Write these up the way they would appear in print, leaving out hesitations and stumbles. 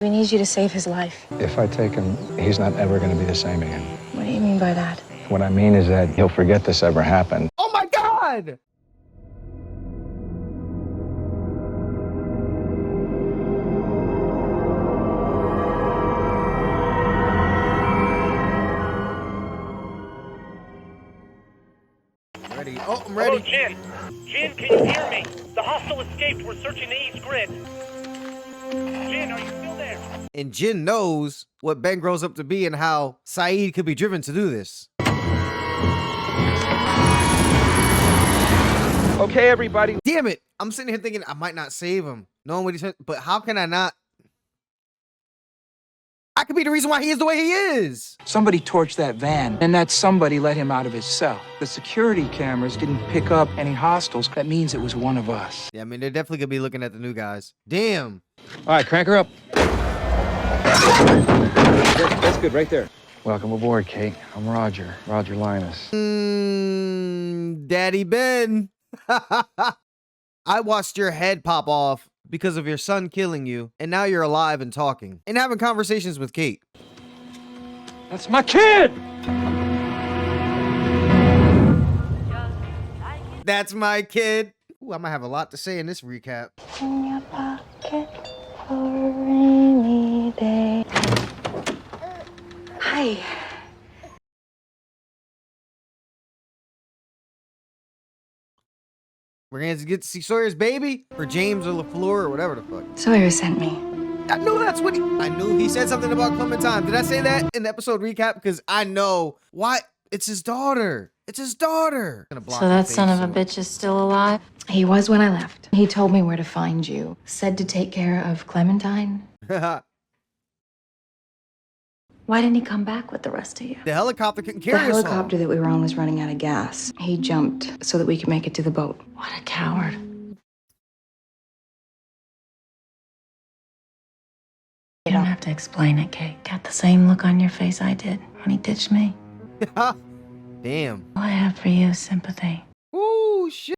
We need you to save his life. If I take him, he's not ever going to be the same again. What do you mean by that? What I mean is that he'll forget this ever happened. Oh my God! Ready. Oh, I'm ready. Hello, Jin. Jin, can you hear me? The hostile escaped. We're searching the east grid. Jin, are you still there? And Jin knows what Ben grows up to be and how Saeed could be driven to do this. Okay, everybody. Damn it! I'm sitting here thinking I might not save him, knowing what he said, but how can I not? I could be the reason why he is the way he is. Somebody torched that van, and that somebody let him out of his cell. The security cameras didn't pick up any hostiles. That means it was one of us. Yeah, I mean, they're definitely gonna be looking at the new guys. Damn. All right, crank her up. That's good, right there. Welcome aboard, Kate. I'm Roger. Roger Linus. Daddy Ben. I watched your head pop off because of your son killing you, and now you're alive and talking and having conversations with Kate. That's my kid! That's my kid. Ooh, I might have a lot to say in this recap. In your pocket for a rainy day. Hi. We're gonna get to see Sawyer's baby, or James or LaFleur, or whatever the fuck. Sawyer sent me. I knew that's what I knew he said something about Clementine. Did I say that in the episode recap? Because I know why. It's his daughter. It's his daughter. So that son of a bitch is still alive? He was when I left. He told me where to find you. Said to take care of Clementine. Why didn't he come back with the rest of you? The helicopter couldn't The carry us helicopter that we were on was running out of gas. He jumped so that we could make it to the boat. What a coward. You don't have to explain it, Kate. Got the same look on your face I did when he ditched me. Damn. All I have for you is sympathy. Ooh, shit.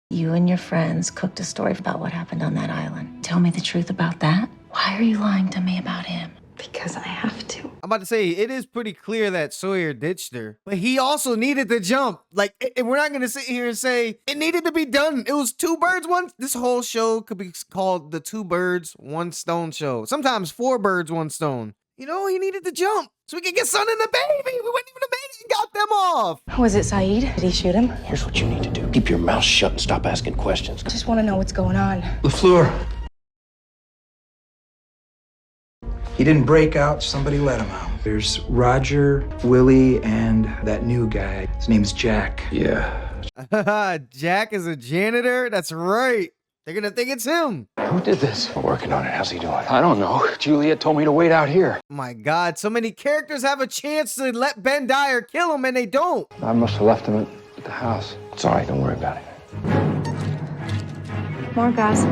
You and your friends cooked a story about what happened on that island. Tell me the truth about that. Why are you lying to me about him? Because I have to. I'm about to say, it is pretty clear that Sawyer ditched her, but he also needed to jump. Like, we're not going to sit here and say it needed to be done. It was two birds, one. This whole show could be called the 2 birds, 1 stone show. Sometimes 4 birds, 1 stone. You know, he needed to jump so we could get son and the baby. We wouldn't even have made it and got them off. Was it Saeed? Did he shoot him? Here's what you need to do. Keep your mouth shut and stop asking questions. I just want to know what's going on. LaFleur. He didn't break out, somebody let him out. There's Roger, Willie, and that new guy. His name's Jack. Yeah. Jack is a janitor? That's right. They're going to think it's him. Who did this? We're working on it. How's he doing? I don't know. Juliet told me to wait out here. My God, so many characters have a chance to let Ben die or kill him, and they don't. I must have left him at the house. It's all right. Don't worry about it. More gas.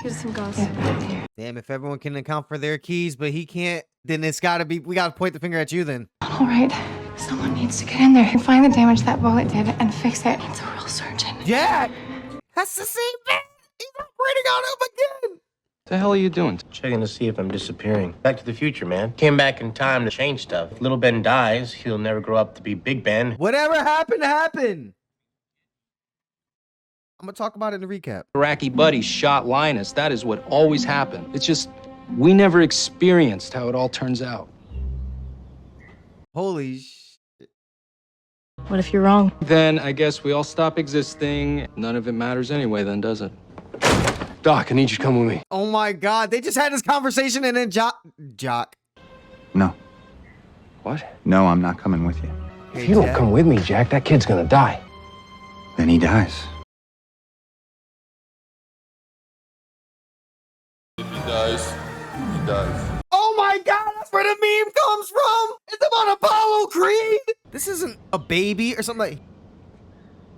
Here's some gas. Yeah. Damn, if everyone can account for their keys, but he can't, then it's gotta be, we gotta point the finger at you then. All right. Someone needs to get in there and find the damage that bullet did and fix it. It's a real surgeon. Yeah! That's the same thing! He's operating on him again! What the hell are you doing? Checking to see if I'm disappearing. Back to the future, man. Came back in time to change stuff. If little Ben dies, he'll never grow up to be Big Ben. Whatever happened, happened! I'm gonna talk about it in the recap. Iraqi buddy shot Linus. That is what always happened. It's just, we never experienced how it all turns out. Holy shit. What if you're wrong? Then I guess we all stop existing. None of it matters anyway then, does it? Doc, I need you to come with me. Oh my God, they just had this conversation and then Jock. No. What? No, I'm not coming with you. If you don't come with me, Jack, that kid's gonna die. Then he dies. He dies. Oh my God, that's where the meme comes from! It's about Apollo Creed! This isn't a baby or something like...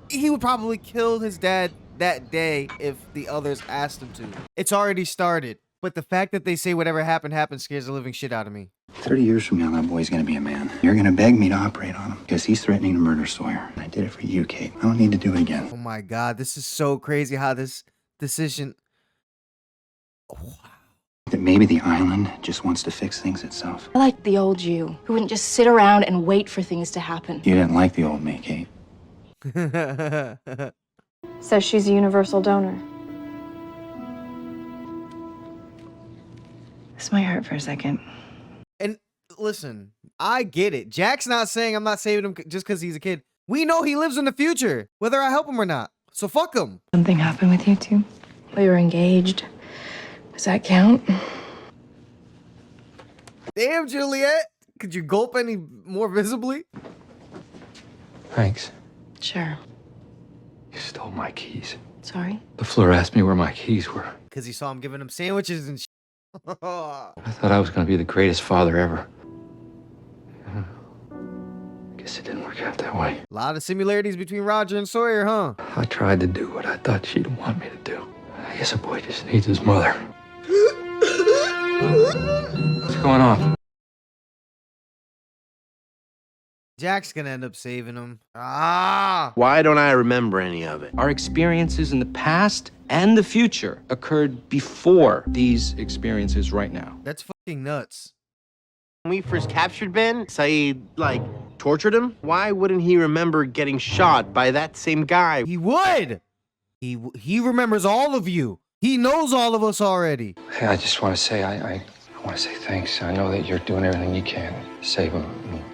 He would probably kill his dad that day if the others asked him to. It's already started. But the fact that they say whatever happened happened scares the living shit out of me. 30 years from now, that boy's gonna be a man. You're gonna beg me to operate on him because he's threatening to murder Sawyer. I did it for you, Kate. I don't need to do it again. Oh my God, this is so crazy how this decision... Wow. That maybe the island just wants to fix things itself. I like the old you, who wouldn't just sit around and wait for things to happen. You didn't like the old me, Kate. Says she's a universal donor. This might hurt for a second. And listen, I get it. Jack's not saying I'm not saving him just because he's a kid. We know he lives in the future, whether I help him or not. So fuck him. Something happened with you two? We were engaged. Does that count? Damn, Juliet. Could you gulp any more visibly? Thanks. Sure. You stole my keys. Sorry? The floor asked me where my keys were. Because he saw him giving him sandwiches and shit. I thought I was going to be the greatest father ever. Guess it didn't work out that way. A lot of similarities between Roger and Sawyer, huh? I tried to do what I thought she'd want me to do. I guess a boy just needs his mother. What's going on? Jack's gonna end up saving him. Ah! Why don't I remember any of it? Our experiences in the past and the future occurred before these experiences right now. That's fucking nuts. When we first captured Ben, Saeed, tortured him? Why wouldn't he remember getting shot by that same guy? He would! He remembers all of you. He knows all of us already. Hey, I just want to say, I want to say thanks. I know that you're doing everything you can to save him.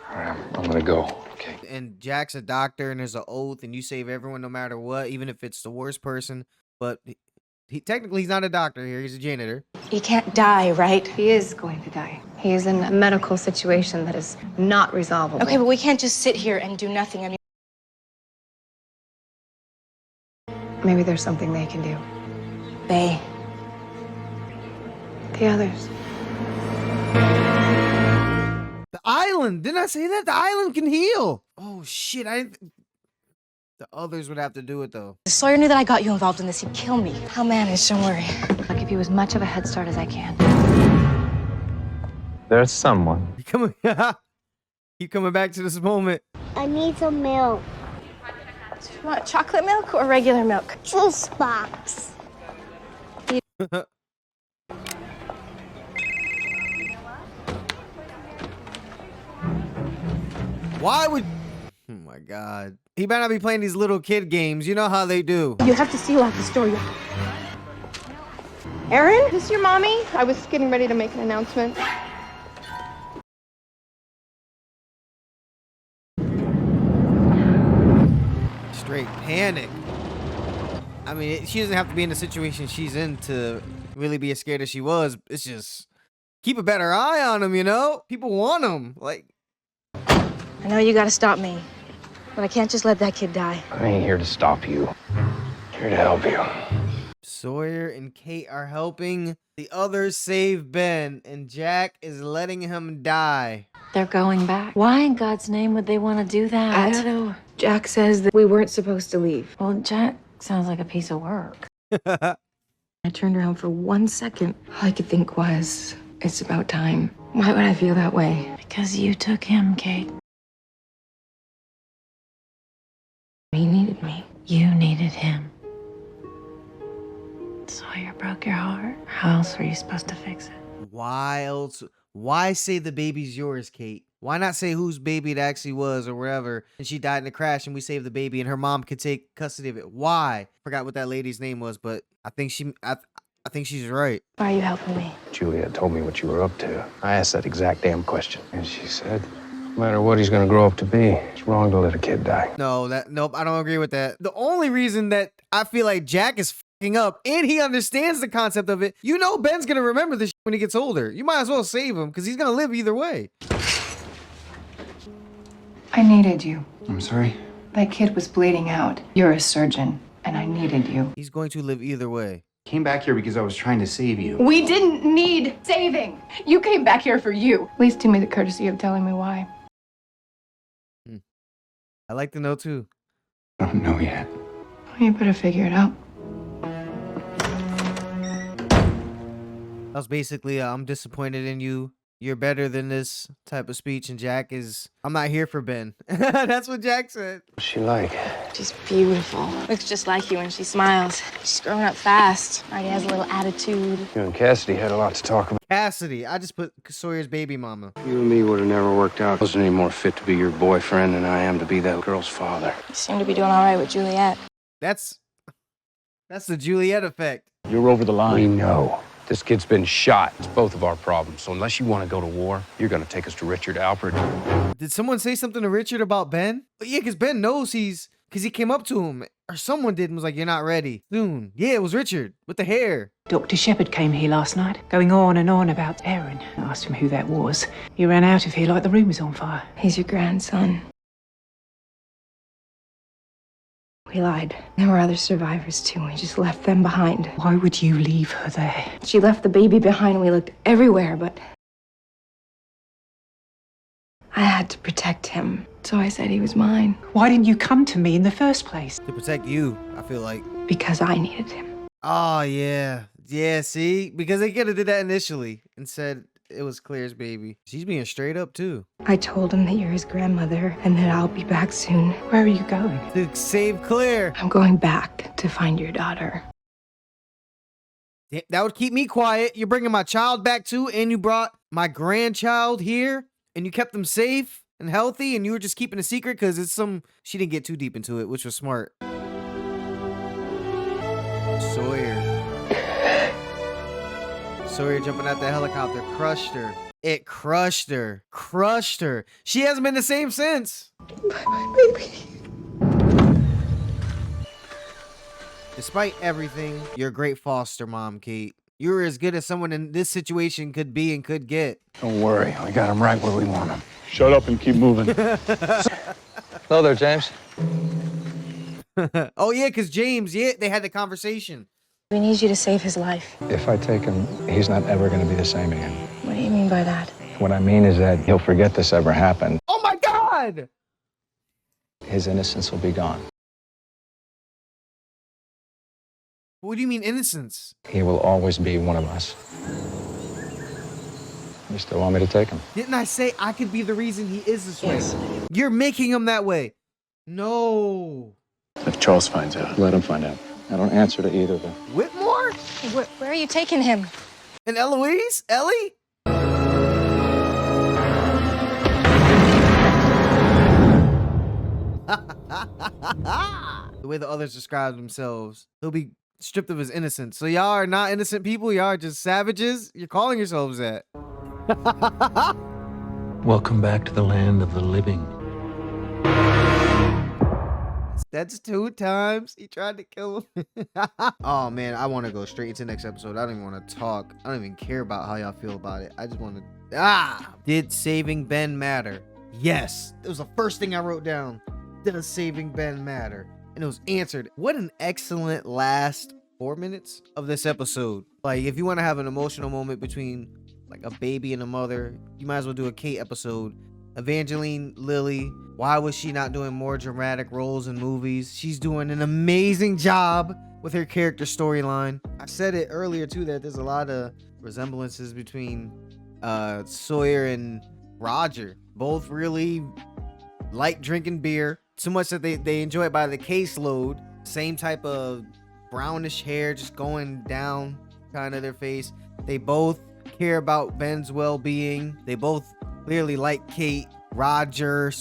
All right, I'm going to go, okay? And Jack's a doctor and there's an oath and you save everyone no matter what, even if it's the worst person. But technically he's not a doctor here, he's a janitor. You can't die, right? He is going to die. He is in a medical situation that is not resolvable. Okay, but we can't just sit here and do nothing. I mean, Maybe there's something they can do. Bay. The others. The island! Didn't I say that? The island can heal! Oh shit, I didn't... The others would have to do it though. If Sawyer knew that I got you involved in this, he'd kill me. I'll manage, don't worry. I'll give you as much of a head start as I can. There's someone. Keep coming back to this moment. I need some milk. You want chocolate milk or regular milk? Juice box. Why would... Oh my god. He better not be playing these little kid games. You know how they do. You have to seal out the story. Aaron, is this your mommy? I was getting ready to make an announcement. Straight panic. I mean, she doesn't have to be in the situation she's in to really be as scared as she was. It's just keep a better eye on him, you know? People want him. Like, I know you gotta stop me, but I can't just let that kid die. I ain't here to stop you. I'm here to help you. Sawyer and Kate are helping the others save Ben, and Jack is letting him die. They're going back. Why in God's name would they want to do that? I don't know. Jack says that we weren't supposed to leave. Well, Jack sounds like a piece of work. I turned around for 1 second. All I could think was, it's about time. Why would I feel that way? Because you took him, Kate. He needed me. You needed him. Sawyer broke your heart. How else were you supposed to fix it? Why else? Why say the baby's yours, Kate? Why not say whose baby it actually was or whatever, and she died in a crash and we saved the baby and her mom could take custody of it? Why? Forgot what that lady's name was, but I think she's right. Why are you helping me? Juliet told me what you were up to. I asked that exact damn question. And she said, no matter what he's gonna grow up to be, it's wrong to let a kid die. Nope, I don't agree with that. The only reason that I feel like Jack is fucking up and he understands the concept of it, you know Ben's gonna remember this when he gets older. You might as well save him because he's gonna live either way. I needed you. I'm sorry? That kid was bleeding out. You're a surgeon, and I needed you. He's going to live either way. Came back here because I was trying to save you. We didn't need saving. You came back here for you. Please do me the courtesy of telling me why. I like to know too. I don't know yet. Well, you better figure it out. That was basically, I'm disappointed in you. You're better than this type of speech. And Jack is, I'm not here for Ben. That's what Jack said. What's she like? She's beautiful. Looks just like you when she smiles. She's growing up fast. Already has a little attitude. You and Cassidy had a lot to talk about. Cassidy. I just put Sawyer's baby mama. You and me would have never worked out. I wasn't any more fit to be your boyfriend than I am to be that girl's father. You seem to be doing all right with Juliet. That's the Juliet effect. You're over the line. We know. This kid's been shot. It's both of our problems. So unless you want to go to war, you're going to take us to Richard Alpert. Did someone say something to Richard about Ben? Yeah, because Ben knows because he came up to him, or someone did and was like, "You're not ready." Soon. Yeah, it was Richard with the hair. Dr. Shepherd came here last night, going on and on about Aaron. I asked him who that was. He ran out of here like the room was on fire. He's your grandson. We lied. There were other survivors too. We just left them behind. Why would you leave her there? She left the baby behind. We looked everywhere, but I had to protect him. So I said he was mine. Why didn't you come to me in the first place? To protect you, I feel like. Because I needed him. Oh, yeah. Yeah, see? Because they could have did that initially and said it was Claire's baby. She's being straight up, too. I told him that you're his grandmother and that I'll be back soon. Where are you going? To save Claire. I'm going back to find your daughter. Yeah, that would keep me quiet. You're bringing my child back, too, and you brought my grandchild here, and you kept them safe and healthy, and you were just keeping a secret because she didn't get too deep into it, which was smart. Sawyer jumping out the helicopter crushed her. It crushed her. Crushed her. She hasn't been the same since. Baby. Despite everything, you're a great foster mom, Kate. You're as good as someone in this situation could be and could get. Don't worry. We got him right where we want him. Shut up and keep moving. Hello there, James. Oh, yeah, because James, they had the conversation. We need you to save his life. If I take him, he's not ever going to be the same again. What do you mean by that? What I mean is that he'll forget this ever happened. Oh, my God! His innocence will be gone. What do you mean innocence? He will always be one of us. You still want me to take him? Didn't I say I could be the reason he is this Yes. way? You're making him that way. No. If Charles finds out, Let him find out. I don't answer to either of them. Whitmore? Where are you taking him? And Eloise? Ellie? The way the others describe themselves, he'll be stripped of his innocence. So y'all are not innocent people? Y'all are just savages? You're calling yourselves that. Welcome back to the land of the living. That's 2 times he tried to kill him. Oh man, I want to go straight into the next episode. I don't even want to talk. I don't even care about how y'all feel about it. I just want to... Did saving Ben matter? Yes. That was the first thing I wrote down. Does saving Ben matter? And it was answered. What an excellent last 4 minutes of this episode. Like, if you want to have an emotional moment between like a baby and a mother, you might as well do a Kate episode. Evangeline Lilly, why was she not doing more dramatic roles in movies? She's doing an amazing job with her character storyline. I said it earlier too that there's a lot of resemblances between Sawyer and Roger. Both really like drinking beer, so much that they enjoy it by the caseload. Same type of brownish hair just going down kind of their face. They both care about Ben's well-being. They both clearly like Kate. Roger,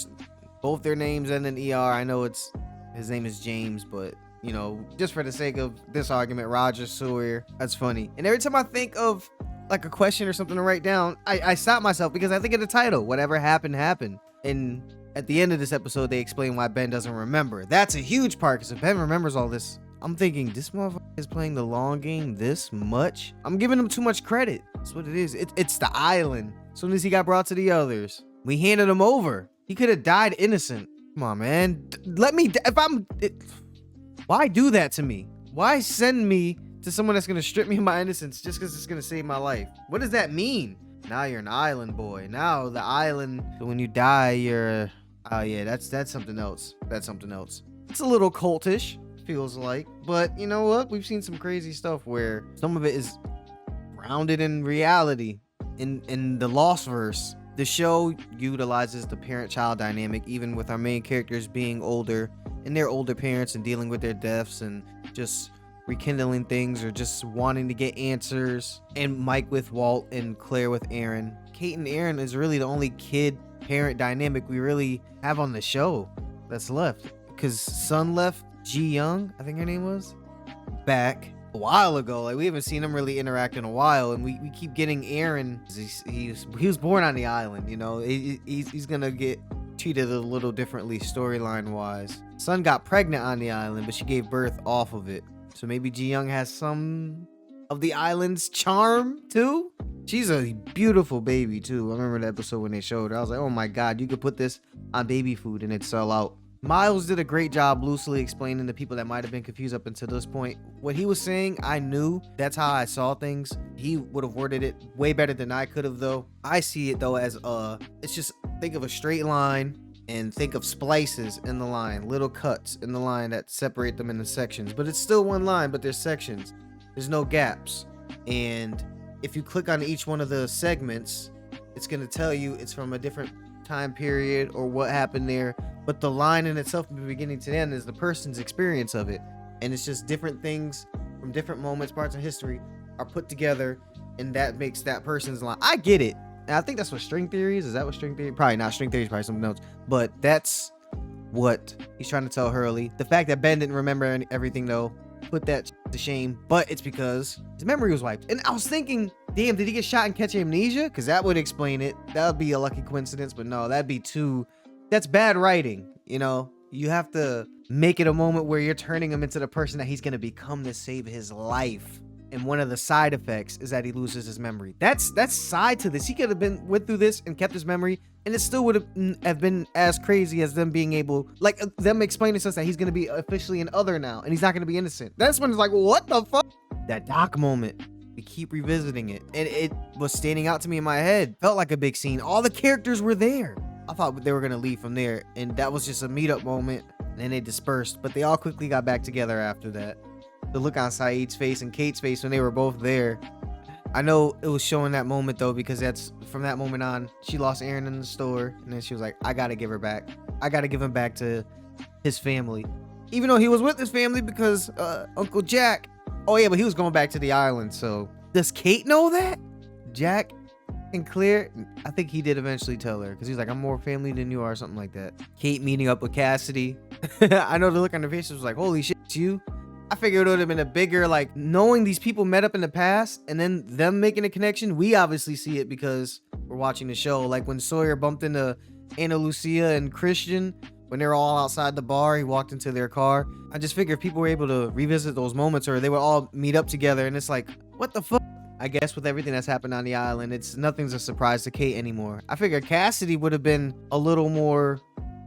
both their names end in ER. I know his name is James, but you know, just for the sake of this argument, Roger Sawyer, that's funny. And every time I think of like a question or something to write down, I stop myself because I think of the title, Whatever Happened, Happened. And at the end of this episode, they explain why Ben doesn't remember. That's a huge part, because if Ben remembers all this, I'm thinking, this motherfucker is playing the long game this much? I'm giving him too much credit. That's what it is. It's the island. As soon as he got brought to the others, we handed him over. He could have died innocent. Come on, man. Let me, why do that to me? Why send me to someone that's going to strip me of my innocence just because it's going to save my life? What does that mean? Now you're an island boy. Now the island, when you die, you're, oh yeah, that's something else. That's something else. It's a little cultish, feels like, but you know what? We've seen some crazy stuff where some of it is grounded in reality. In the Lost verse, the show utilizes the parent-child dynamic, even with our main characters being older and their older parents and dealing with their deaths and just rekindling things or just wanting to get answers. And Mike with Walt and Claire with Aaron. Kate and Aaron is really the only kid parent dynamic we really have on the show that's left, because Sun left Ji Young, I think her name was, back a while ago. Like, we haven't seen him really interact in a while, and we keep getting Aaron. He was born on the island, you know. He's gonna get treated a little differently storyline wise. Sun got pregnant on the island, but she gave birth off of it, so maybe Ji Young has some of the island's charm too. She's a beautiful baby too. I remember the episode when they showed her. I was like, oh my god, you could put this on baby food and it'd sell out. Miles did a great job loosely explaining to people that might have been confused up until this point. What he was saying, I knew. That's how I saw things. He would have worded it way better than I could have, though. I see it, though, as it's just, think of a straight line and think of splices in the line, little cuts in the line that separate them into sections. But it's still one line, but there's sections. There's no gaps. And if you click on each one of the segments, it's going to tell you it's from a different time period or what happened there, but the line in itself from the beginning to the end is the person's experience of it, and it's just different things from different moments, parts of history are put together, and that makes that person's line. I get it, and I think that's what string theory is. Is that what string theory? Probably not. String theory is probably something else, but that's what he's trying to tell Hurley. The fact that Ben didn't remember everything, though, put that to shame, but it's because his memory was wiped. And I was thinking, damn, did he get shot and catch amnesia? Because that would explain it. That would be a lucky coincidence, but no, that'd be that's bad writing. You know, you have to make it a moment where you're turning him into the person that he's going to become to save his life. And one of the side effects is that he loses his memory. That's side to this. He could have went through this and kept his memory, and it still would have been as crazy as them being able, like, them explaining to us that he's going to be officially an other now, and he's not going to be innocent. That's when it's like, what the fuck? That Doc moment. We keep revisiting it, and it was standing out to me in my head. Felt like a big scene. All the characters were there. I thought they were going to leave from there, and that was just a meetup moment, and then they dispersed, but they all quickly got back together after that. The look on Saeed's face and Kate's face when they were both there. I know it was showing that moment, though, because that's from that moment on, she lost Aaron in the store, and then she was like, I got to give her back. I got to give him back to his family. Even though he was with his family because Uncle Jack, oh yeah, but he was going back to the island, so does Kate know that? Jack and Claire, I think he did eventually tell her, because he's like, I'm more family than you are, or something like that. Kate meeting up with Cassidy. I know the look on her face was like, holy shit, it's you. I figured it would have been a bigger, like, knowing these people met up in the past and then them making a connection. We obviously see it because we're watching the show. Like when Sawyer bumped into Ana Lucia and Christian, when they were all outside the bar, he walked into their car. I just figured if people were able to revisit those moments, or they would all meet up together, and it's like, what the fuck? I guess with everything that's happened on the island, nothing's a surprise to Kate anymore. I figured Cassidy would have been a little more,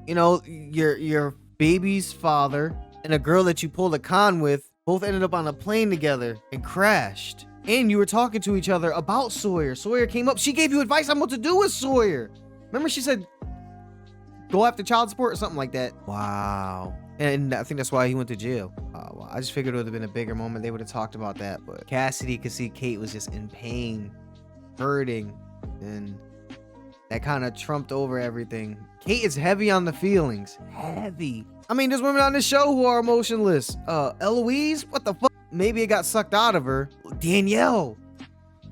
you know, your baby's father and a girl that you pulled a con with both ended up on a plane together and crashed. And you were talking to each other about Sawyer. Sawyer came up. She gave you advice on what to do with Sawyer. Remember she said, go after child support or something like that. Wow. And I think that's why he went to jail. Wow. I just figured it would have been a bigger moment. They would have talked about that. But Cassidy could see Kate was just in pain, hurting, and that kind of trumped over everything. Kate is heavy on the feelings. Heavy. I mean, there's women on this show who are emotionless. Eloise, what the fuck? Maybe it got sucked out of her. Danielle.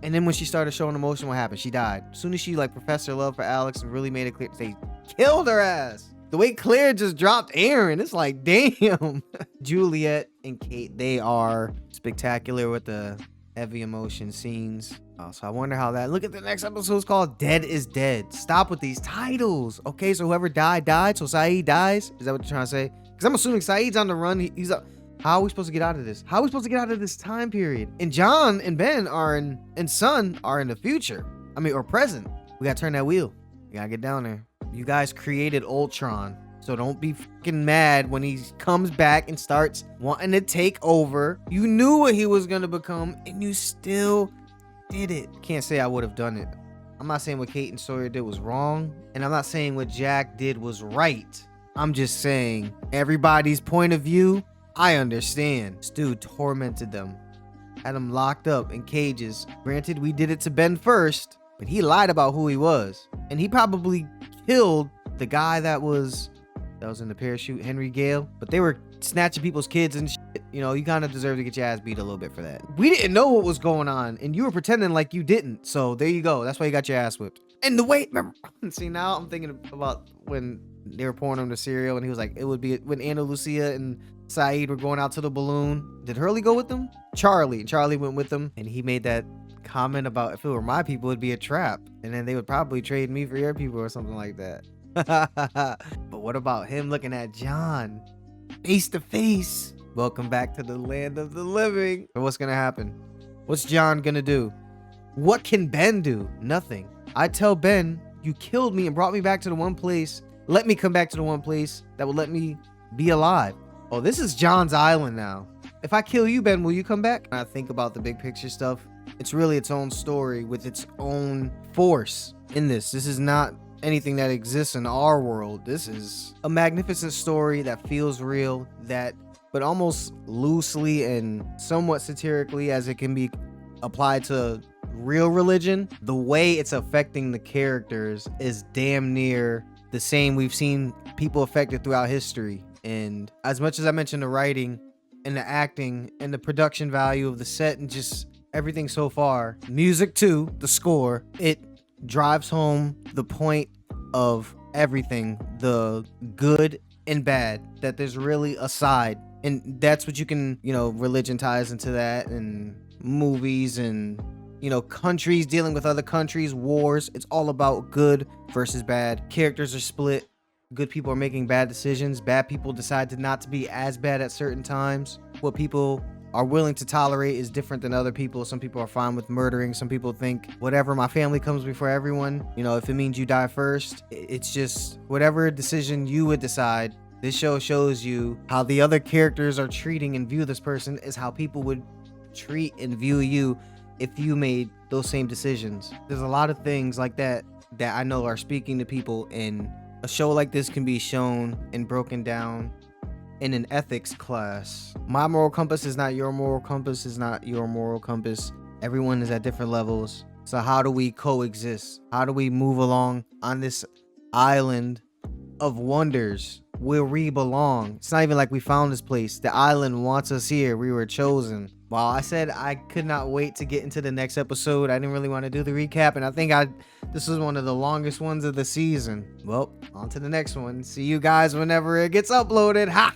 And then when she started showing emotion, what happened? She died. As soon as she, like, professed her love for Alex and really made it clear, they killed her ass. The way Claire just dropped Aaron, it's like, damn. Juliet and Kate, they are spectacular with the heavy emotion scenes. So I wonder how that. Look at the next episode. It's called Dead is Dead. Stop with these titles. Okay, so whoever died. So Saeed dies. Is that what you're trying to say? Because I'm assuming Saeed's on the run. He's up. How are we supposed to get out of this? How are we supposed to get out of this time period? And John and Ben and Son are in the future. I mean, or present. We gotta turn that wheel. We gotta get down there. You guys created Ultron. So don't be fucking mad when he comes back and starts wanting to take over. You knew what he was gonna become, and you still did it. Can't say I would have done it. I'm not saying what Kate and Sawyer did was wrong, and I'm not saying what Jack did was right. I'm just saying everybody's point of view, I understand. This dude tormented them, had them locked up in cages. Granted, we did it to Ben first, but he lied about who he was, and he probably killed the guy that was that was in the parachute, Henry Gale. But they were snatching people's kids and shit. You know, you kind of deserve to get your ass beat a little bit for that. We didn't know what was going on, and you were pretending like you didn't. So there you go. That's why you got your ass whipped. And the wait, remember? See, now I'm thinking about when they were pouring him the cereal, and he was like, it would be when Anna Lucia and Saeed were going out to the balloon. Did Hurley go with them? Charlie went with them, and he made that comment about, if it were my people, it'd be a trap, and then they would probably trade me for your people or something like that. But what about him looking at John face to face? Welcome back to the land of the living. So what's gonna happen? What's John gonna do? What can Ben do? Nothing. I tell Ben, you killed me and brought me back to the one place. Let me come back to the one place that will let me be alive. Oh, this is John's island now. If I kill you, Ben, will you come back? I think about the big picture stuff. It's really its own story with its own force in this. This is not anything that exists in our world. This is a magnificent story that feels real, but almost loosely and somewhat satirically as it can be applied to real religion. The way it's affecting the characters is damn near the same we've seen people affected throughout history. And as much as I mentioned the writing and the acting and the production value of the set and just everything so far, music too, the score, it drives home the point of everything, the good and bad, that there's really a side. And that's what you can, religion ties into that, and movies and, countries dealing with other countries, wars. It's all about good versus bad. Characters are split. Good people are making bad decisions. Bad people decide to not to be as bad at certain times. What people are willing to tolerate is different than other people. Some people are fine with murdering. Some people think, whatever, my family comes before everyone. If it means you die first, it's just whatever decision you would decide. This show shows you how the other characters are treating and view this person is how people would treat and view you if you made those same decisions. There's a lot of things like that I know are speaking to people, and a show like this can be shown and broken down in an ethics class. My moral compass is not your moral compass, is not your moral compass. Everyone is at different levels. So how do we coexist? How do we move along on this island of wonders where we belong? It's not even like we found this place. The island wants us here. We were chosen. Wow, I said I could not wait to get into the next episode. I didn't really want to do the recap, and I think this was one of the longest ones of the season. Well, on to the next one. See you guys whenever it gets uploaded. Ha!